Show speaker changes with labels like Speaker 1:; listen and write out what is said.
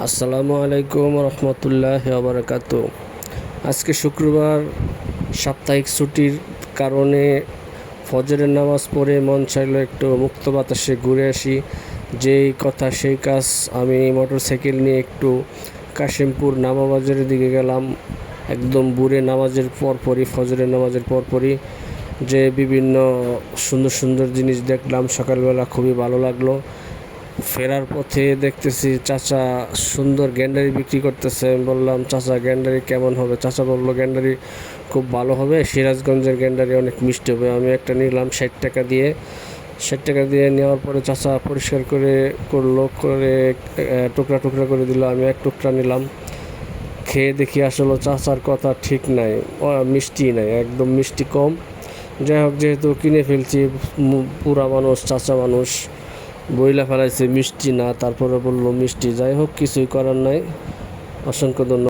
Speaker 1: আসসালামু আলাইকুম রহমতুল্লাহ বারাকাত। আজকে শুক্রবার, সাপ্তাহিক ছুটির কারণে ফজরের নামাজ পড়ে মন চাইলো একটু মুক্ত বাতাসে ঘুরে আসি। যেই কথা সেই কাজ, আমি মোটরসাইকেল নিয়ে একটু কাশিমপুর নামাবাজারের দিকে গেলাম। একদম বুড়ে নামাজের পরপরই, ফজরের নামাজের পরপরই যে বিভিন্ন সুন্দর সুন্দর জিনিস দেখলাম। সকালবেলা খুবই ভালো লাগলো। ফেরার পথে দেখতেছি চাচা সুন্দর গ্যান্ডারি বিক্রি করতেছে। আমি বললাম, চাচা গ্যান্ডারি কেমন হবে? চাচা বললো, গ্যান্ডারি খুব ভালো হবে, সিরাজগঞ্জের গ্যান্ডারি অনেক মিষ্টি হবে। আমি একটা নিলাম 60 টাকা দিয়ে। 60 টাকা দিয়ে নেওয়ার পরে চাচা পরিষ্কার করে টুকরা টুকরা করে দিল। আমি এক টুকরা নিলাম, খেয়ে দেখি আসলে চাচার কথা ঠিক নাই, মিষ্টি নাই, একদম মিষ্টি কম। যাই হোক, যেহেতু কিনে ফেলছি, পুরা মানুষ, চাচা মানুষ, বইলা ফেলাইছে মিষ্টি না, তারপরে বললো মিষ্টি। যাই হোক, কিছুই করার নাই। অসংখ্য ধন্যবাদ।